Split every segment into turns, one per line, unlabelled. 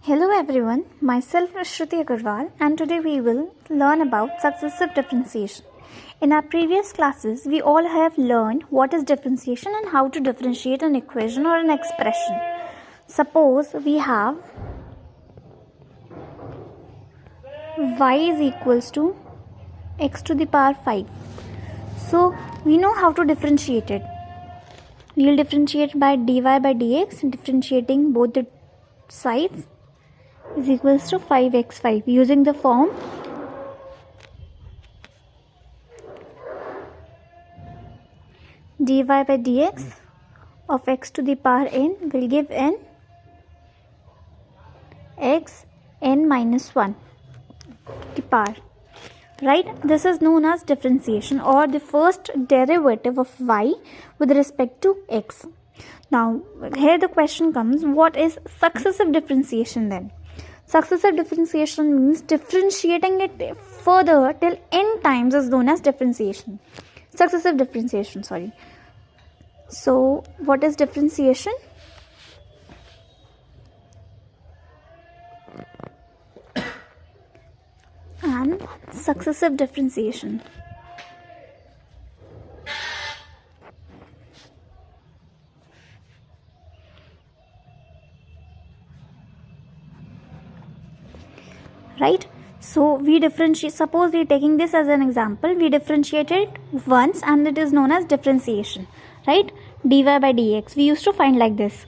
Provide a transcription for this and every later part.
Hello everyone, myself is Shruti Agarwal and today we will learn about successive differentiation. In our previous classes, we all have learned what is differentiation and how to differentiate an equation or an expression. Suppose we have y is equals to x to the power 5. So we know how to differentiate it. We will differentiate by dy by dx, differentiating both the sides is equals to 5x5 using the form dy by dx of x to the power n will give n x n minus 1 to the power. Right? This is known as differentiation or the first derivative of y with respect to x. Now here the question comes, what is successive differentiation then? Successive differentiation means differentiating it further till n times is known as differentiation. Successive differentiation, sorry. So what is differentiation? And successive differentiation. Right? So we differentiate, suppose we are taking this as an example, we differentiate it once and it is known as differentiation, right? Dy by dx, we used to find like this.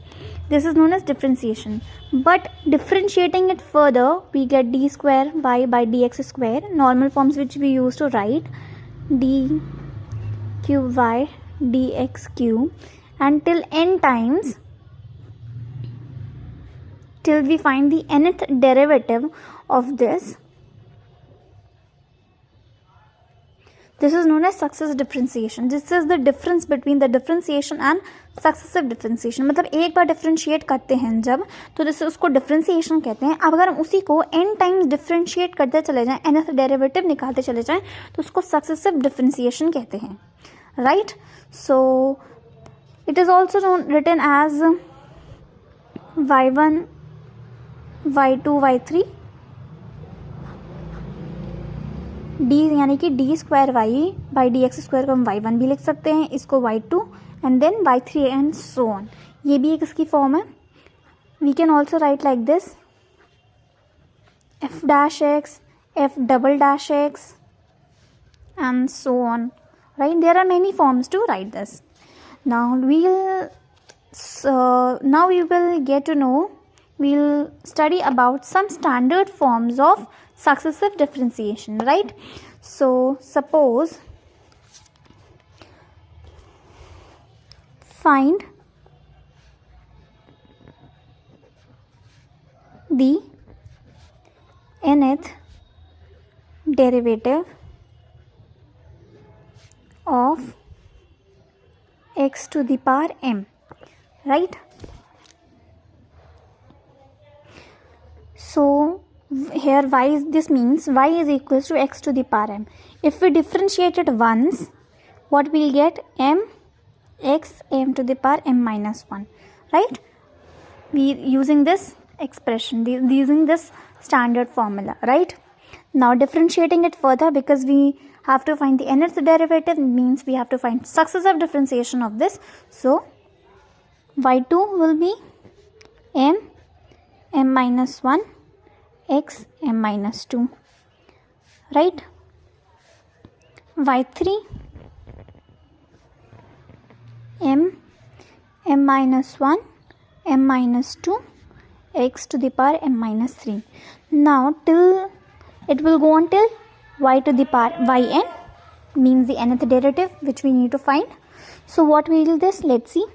This is known as differentiation. But differentiating it further, we get d square y by dx square, normal forms which we used to write, d cube y dx cube, until n times, till we find the nth derivative of this. This is known as successive differentiation. This is the difference between the differentiation and successive differentiation. मतलब एक बार differentiate करते हैं जब, तो जैसे उसको differentiation कहते हैं. अब अगर हम उसी को n times differentiate करते चले जाएं, nth derivative निकालते चले जाएं, तो उसको successive differentiation कहते हैं. Right? So it is also written as y1 y2 y3 d यानी कि d square y by d x square को हम y1 भी लिख सकते हैं, इसको y2 and then y3 and so on. ये भी एक इसकी फॉर्म है. We can also write like this f dash x, f double dash x and so on. Right? There are many forms to write this. Now we will get to know, we'll study about some standard forms of successive differentiation, right? So suppose find the nth derivative of x to the power m, right? So here this means y is equals to x to the power m. If we differentiate it once, what we'll get? M x m to the power m minus 1, right? We using this expression, using this standard formula, right? Now differentiating it further, because we have to find the nth derivative, means we have to find successive differentiation of this. So y2 will be m minus 1 x m minus 2, right? y3 m minus 1 m minus 2 x to the power m minus 3. Now till it will go on till y to the power yn, means the nth derivative which we need to find. So what will this? Let's see.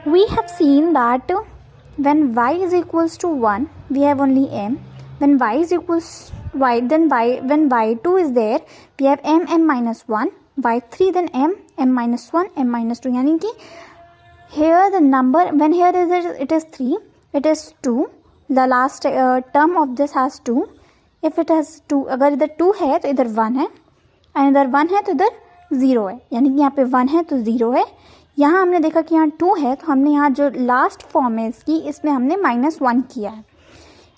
We have seen that when y is equals to 1, we have only m. When y is equals y, then when y2 is there, we have m minus 1, y3 then m minus 1, m minus 2. यानी कि here the number, when here it is 3, it is 2. The last term of this has 2. If it has 2, अगर इधर 2 है तो इधर 1 है, और इधर 1 है तो इधर 0 है. यानी कि यहाँ पे 1 है तो 0 है. यहाँ हमने देखा कि यहाँ 2 है, तो हमने यहाँ जो लास्ट फॉर्म है इसकी, इसमें हमने -1 किया है.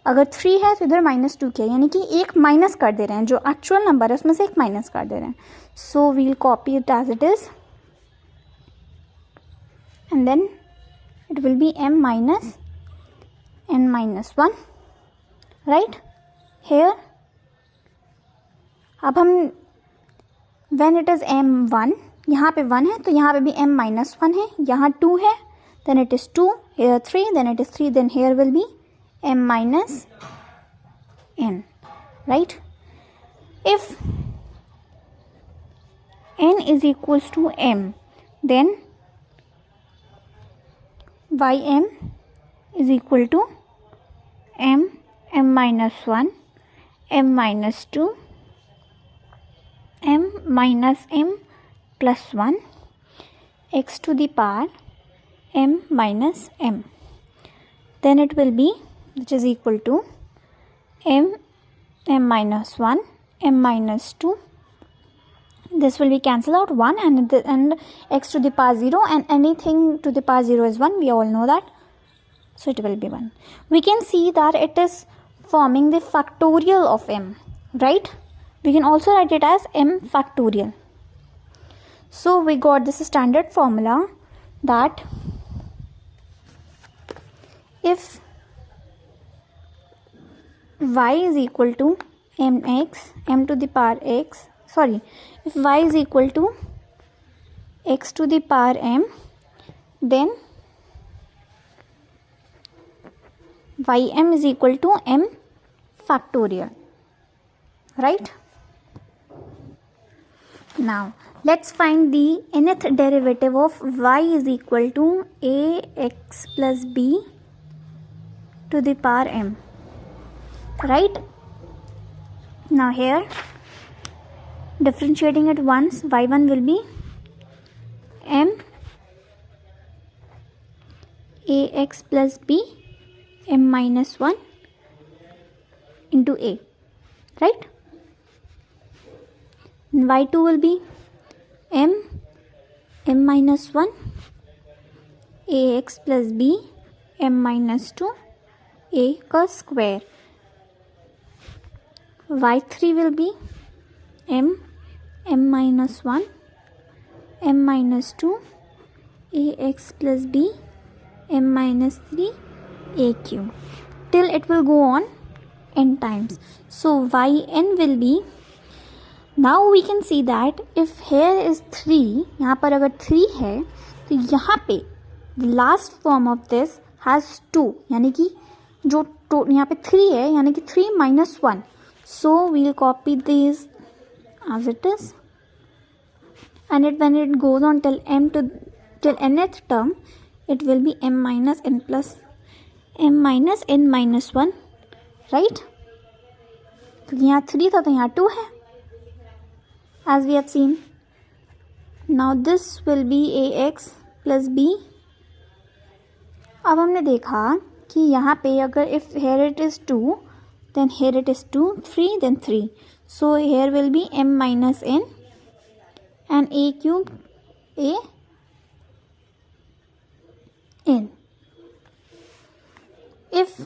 अगर 3 है तो इधर -2 क्या, यानी कि एक माइनस कर दे रहे हैं, जो एक्चुअल नंबर है उसमें से एक माइनस कर दे रहे हैं. So we'll copy it as it is and then it will be m minus n minus 1, right. Here अब हम व्हेन इट इज m1, यहाँ पे 1 है तो यहाँ पे भी m minus 1 है, यहाँ 2 है then it is 2, here 3, then it is 3, then here will be m minus n, right. If n is equals to m, then ym is equal to m minus 1, m minus 2, m minus m plus 1, x to the power m minus m. Then it will be, which is equal to m minus 1, m minus 2. This will be cancelled out 1 and x to the power 0, and anything to the power 0 is 1. We all know that. So it will be 1. We can see that it is forming the factorial of m, right? We can also write it as m factorial. So we got this standard formula that if y is equal to mx, m to the power x, if y is equal to x to the power m, then ym is equal to m factorial, right. Now let's find the nth derivative of y is equal to ax plus b to the power m, right. Now here differentiating it once, y1 will be m ax plus b m minus 1 into a, right. y2 will be m minus 1 ax plus b m minus 2 a का square. y3 will be m minus 1 m minus 2 ax plus b m minus 3 a cube till it will go on n times. So yn will be, now we can see that if here is 3, यहाँ पर अगर 3 है तो यहाँ पे the last form of this has 2, यानी कि जो यहाँ पे 3 है यानी कि 3 minus 1. So we will copy these as it is, and when it goes on till nth term, it will be m minus n plus m minus n minus 1, right. तो यहाँ 3 था तो यहाँ 2 है, as we have seen. Now this will be ax plus b. अब हमने देखा कि यहाँ पे अगर if here it is 2, then here it is 2, 3, then 3. So here will be m minus n and a cube a n. If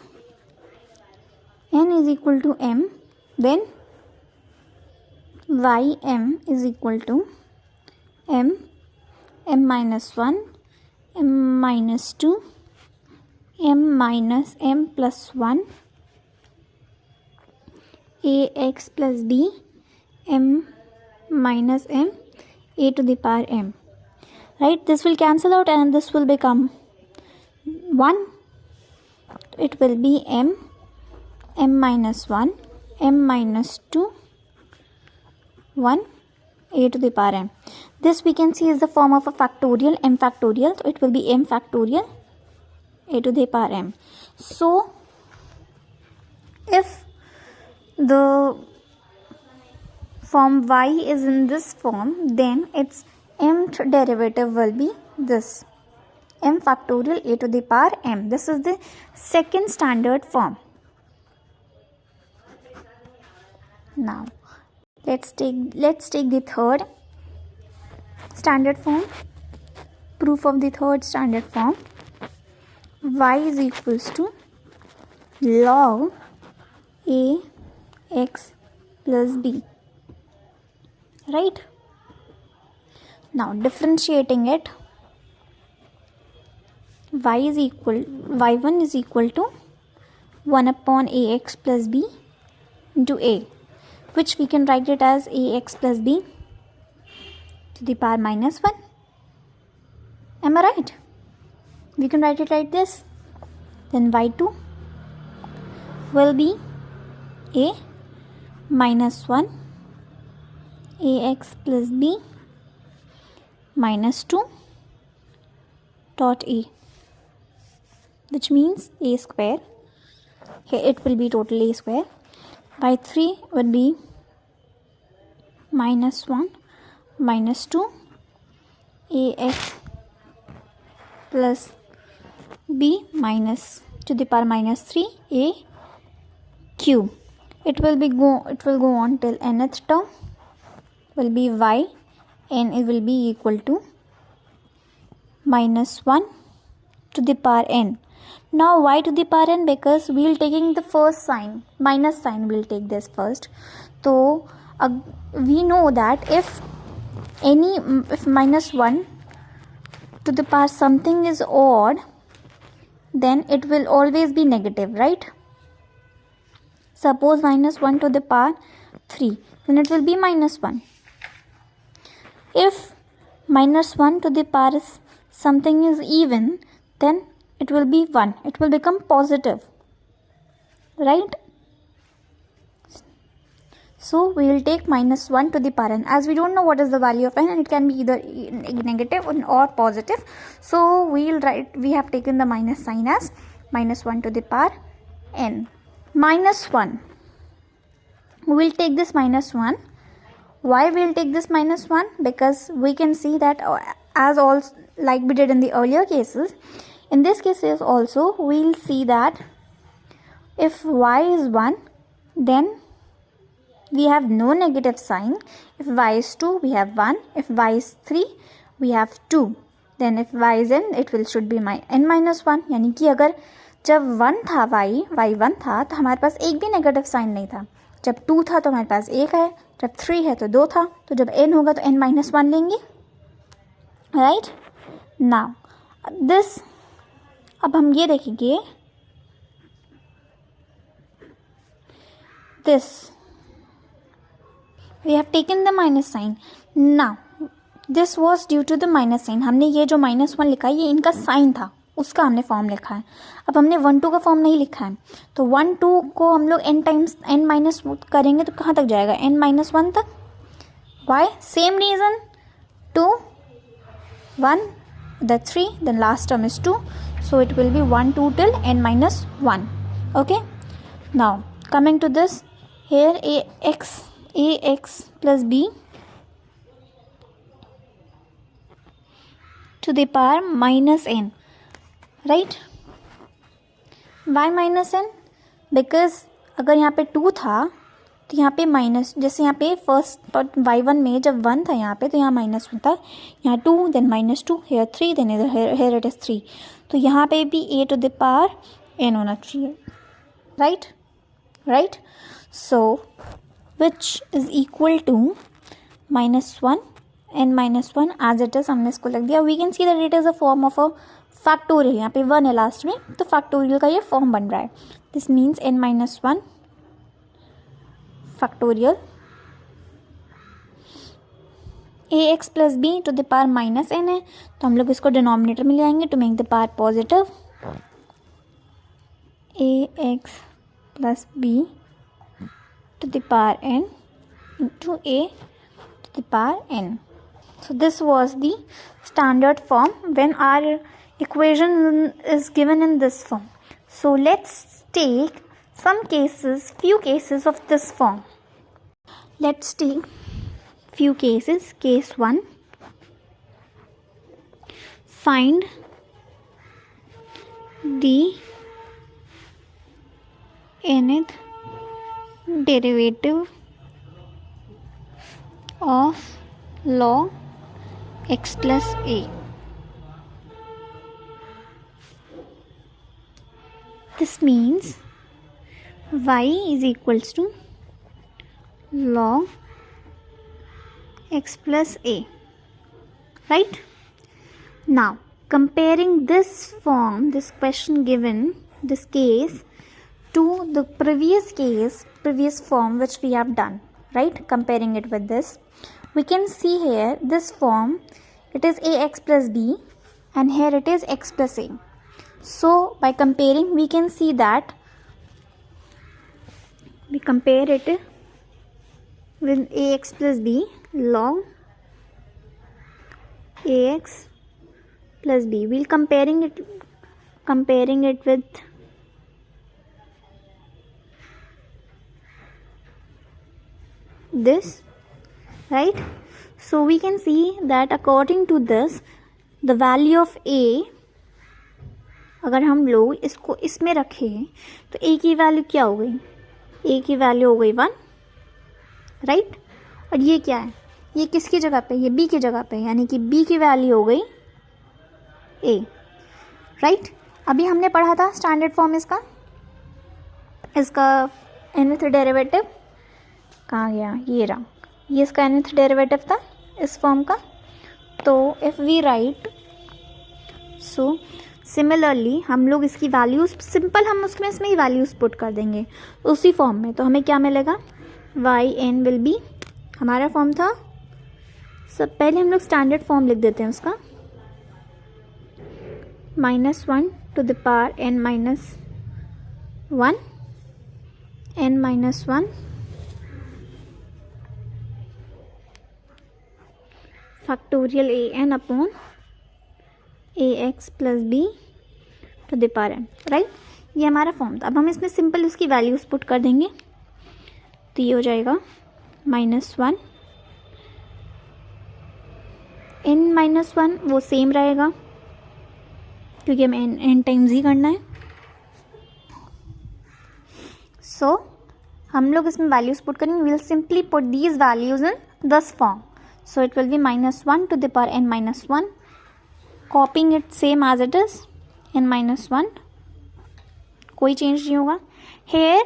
n is equal to m, then ym is equal to m minus 1, m minus 2, m minus m plus 1, ax plus b m minus m a to the power m, right. This will cancel out and this will become 1. It will be m minus 1, m minus 2, 1 a to the power m. This we can see is the form of a factorial, m factorial. So it will be m factorial a to the power m. So if the form y is in this form, then its mth derivative will be this, m factorial a to the power m. This is the second standard form. Now let's take the third standard form. Proof of the third standard form. Y is equals to log ax plus b, right? Now differentiating it, y1 is equal to 1 upon ax plus b into a, which we can write it as ax plus b to the power minus 1. Am I right? We can write it like this. Then y2 will be a minus 1 ax plus b minus 2 dot a, which means a square. Here it will be total a square. y3 would be minus 1 minus 2 ax plus b minus to the power minus 3 a cube. It will go on till nth term will be y, and it will be equal to minus 1 to the power n. Now y to the power n, because we will taking the first sign, minus sign we will take this first. So we know that if minus 1 to the power something is odd, then it will always be negative, right? Suppose minus 1 to the power 3, then it will be minus 1. If minus 1 to the power something is even, then it will be 1. It will become positive, right? So we will take minus 1 to the power n, as we don't know what is the value of n, and it can be either negative or positive. So we have taken the minus sign as minus 1 to the power n. Minus 1, we will take this minus 1. Why we will take this minus 1? Because we can see that as also like we did in the earlier cases, in this case also we will see that if y is 1, then we have no negative sign. If y is 2, we have 1. If y is 3, we have 2. Then if y is n, it should be n minus 1. यानी कि अगर जब 1 था y1 था, तो हमारे पास एक भी नेगेटिव साइन नहीं था. जब 2 था तो हमारे पास 1 है, जब 3 है तो 2 था, तो जब n होगा तो n minus 1 लेंगे, राइट? नाउ दिस, अब हम ये देखेंगे, this we have taken the minus sign. Now this was due to the minus sign. हमने ये जो minus 1 लिखा है, ये इनका साइन था, उसका हमने फॉर्म लिखा है. अब हमने 1 2 का फॉर्म नहीं लिखा है, तो 1 2 को हम लोग n टाइम्स n माइनस करेंगे तो कहाँ तक जाएगा? n minus 1 तक. Why? Same reason. 2 1 the 3, then last term is 2, so it will be 1 2 till n minus 1. Okay, now coming to this, here ax plus b to the power minus n, right? Why minus n? Because अगर यहाँ पे 2 था तो यहाँ पे minus, जैसे यहाँ पे फर्स्ट y1 में जब 1 था यहाँ पे, तो यहाँ माइनस 1 था, यहाँ 2 then minus 2, here 3 then here it is 3, तो यहाँ पे भी a to the power n होना चाहिए, right? So which is equal to minus 1 n minus 1 as it is, हमने इसको लिख दिया. We can see that it is a form of a factorial. यहाँ पे 1 है लास्ट में, तो फैक्टोरियल का ये फॉर्म बन रहा है. This means n minus 1 factorial ax plus b to the power minus n है, तो हम लोग इसको डिनोमिनेटर में ले आएंगे to make the power positive. ax plus b to the power n into a to the power n. So this was the standard form when our equation is given in this form. So let's take few cases of this form. Let's take few cases. Case 1, find the nth derivative of log x plus a. This means y is equals to log x plus a, right? Now comparing this form, this question given, this case, to the previous form which we have done, right? Comparing it with this, we can see here this form, it is ax plus b and here it is x plus a. So by comparing, we can see that we compare it with ax plus b, log ax plus b. We'll comparing it with this, right? So we can see that according to this, the value of a, अगर हम लोग इसको इसमें रखें तो a की value क्या हो गई? a की वैल्यू हो गई 1, राइट? और ये क्या है? ये किसकी जगह पे? ये b की जगह पे, यानी कि b की वैल्यू हो गई a, राइट? अभी हमने पढ़ा था स्टैंडर्ड फॉर्म इसका nth डेरिवेटिव कहाँ गया? ये रहा, ये इसका nth डेरिवेटिव था इस फॉर्म का. तो if we write, so similarly हम लोग इसकी वैल्यूज़ सिंपल हम उसमें इसमें ही वैल्यूज़ पुट कर देंगे उसी फॉर्म में. तो हमें क्या मिलेगा? वाई एन विल बी, हमारा फॉर्म था, सब पहले हम लोग स्टैंडर्ड फॉर्म लिख देते हैं उसका, -1 to the power n minus 1 factorial a n upon ax plus b to the power n, right? ये हमारा फॉर्म था. अब हम इसमें सिंपल उसकी वैल्यूज पुट कर देंगे. तो ये हो जाएगा -1 n-1, वो सेम रहेगा क्योंकि हमें n टाइम्स ही करना है. सो हम लोग इसमें वैल्यूज पुट करेंगे. We will simply put these values in this form. So it will be -1 to the power n-1, copying it same as it is, n-1, कोई चेंज नहीं होगा. Here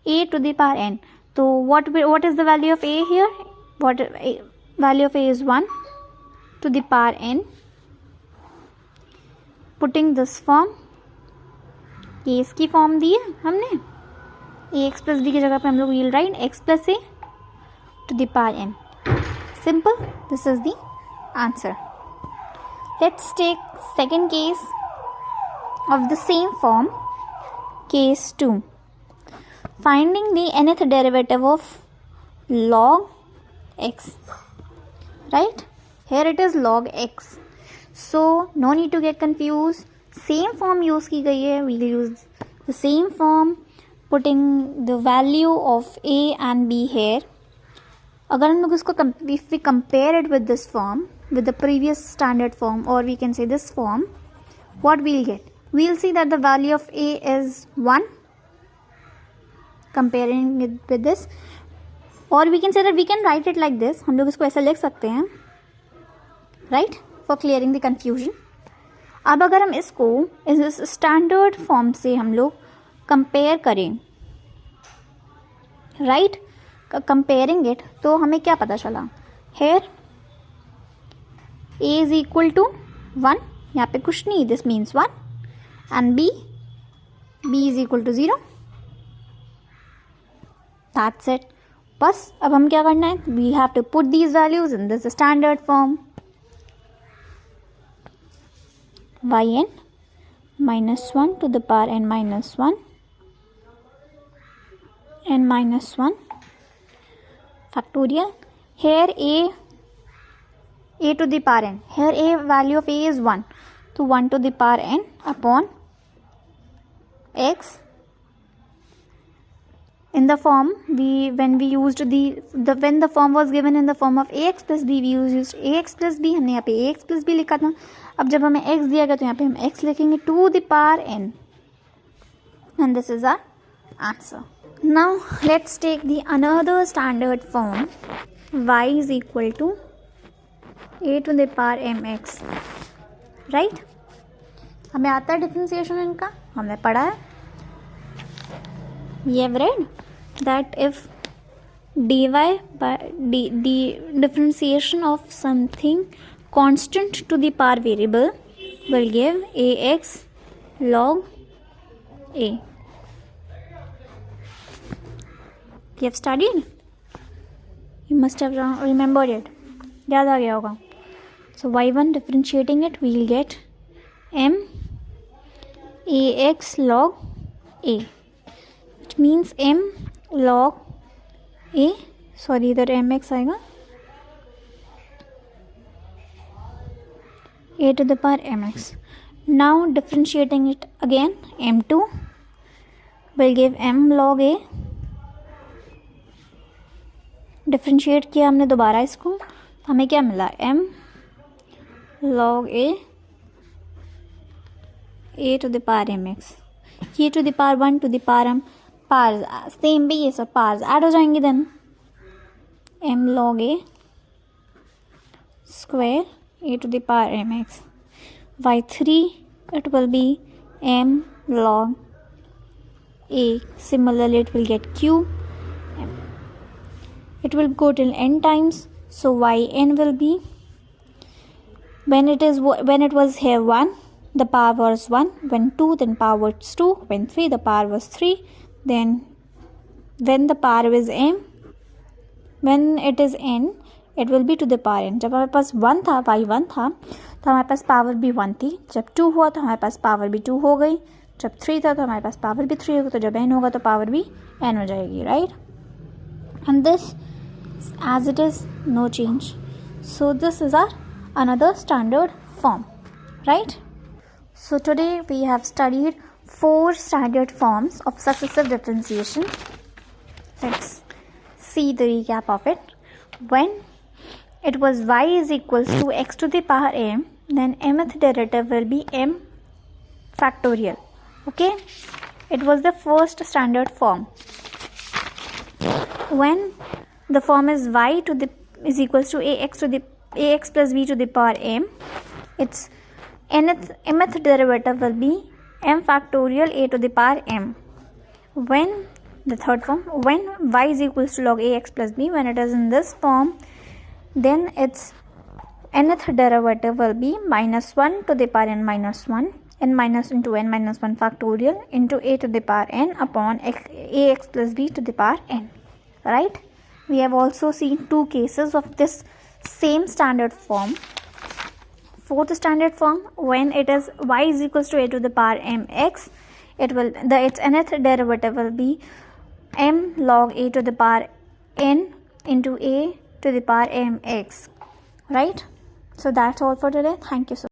a to the power n. तो what is the value of a here? Value of a is 1 to the power n. Putting this form, ये इसकी form दी है हमने, ax plus b की जगह पे हम लोग will write x plus a to the power n. Simple. This is the answer. Let's take second case of the same form, case 2. Finding the nth derivative of log x, right? Here it is log x. So no need to get confused. Same form use की गई है. We will use the same form, putting the value of a and b here. अगर हम लोग इसको if we compare it with this form, with the previous standard form, or we can say this form, what we'll get? We'll see that the value of a is 1, comparing it with this, or we can say that we can write it like this. हम लोग इसको ऐसा लिख सकते हैं, right? For clearing the confusion. अब अगर हम इसको इस स्टैंडर्ड फॉर्म से हम लोग कंपेयर करें, राइट? कंपेयरिंग इट, तो हमें क्या पता चला? Here a is equal to 1, यहाँ पे कुछ नहीं, this means 1, and b is equal to 0. That's it. बस अब हम क्या करना है? We have to put these values in this standard form. y n -1 to the power n-1 n-1 factorial. Here a to the power n. Here a value of a is 1, so 1 to the power n upon x. In the form, when the form was given in the form of ax plus b, we used ax plus b. हमने यहाँ पे ax plus b लिखा था. अब जब हमें x दिया गया तो यहाँ पे हम x लिखेंगे to the power n, and this is our answer. Now let's take the another standard form, y is equal to a to the power mx, right? हमें आता है डिफरेंशिएशन इनका, हमने पढ़ा है. We have read that if dy by the differentiation of something constant to the power variable will give ax log a. You have studied? You must have remembered it. याद आ गया होगा. So y1 differentiating it, we will get m ax log a, which means m log a, sorry इधर mx आएगा, a to the power mx. Now differentiating it again, m2 will give m log a. Differentiate किया हमने दोबारा इसको, हमें क्या मिला, m log a to the power mx. ये to the power 1 to the power m powers same भी, ये सब पावर्स ऐड हो जाएंगे. Then m log a square a to the power mx. y3 it will be m log a. Similarly it will get q. It will go till n times, so yn will be, when it was here 1, the power was 1, when 2, then power was 2, when 3, the power was 3, then when the power is m, when it is n, it will be to the power n. जब हमारे पास 1 था, y1 था, तो हमारे पास power भी 1 थी. जब 2 हुआ तो हमारे पास पावर भी 2 हो गई. जब 3 था तो हमारे पास पावर भी 3 होगी. तो जब n होगा तो पावर भी n हो जाएगी, right. And this, as it is, no change. So this is our another standard form, right? So today we have studied 4 standard forms of successive differentiation. Let's see the recap of it. When it was y is equals to x to the power m, then mth derivative will be m factorial. Okay, it was the first standard form. When the form is y to the is equals to ax plus b to the power m, its mth derivative will be m factorial a to the power m. When the third form, when y is equals to log ax plus b, when it is in this form, then its nth derivative will be minus 1 to the power n minus 1, n minus into n minus 1 factorial into a to the power n upon ax plus b to the power n, right? We have also seen 2 cases of this same standard form. Fourth standard form, when it is y is equals to a to the power mx, its nth derivative will be m log a to the power n into a to the power mx, right? So that's all for today. Thank you so much.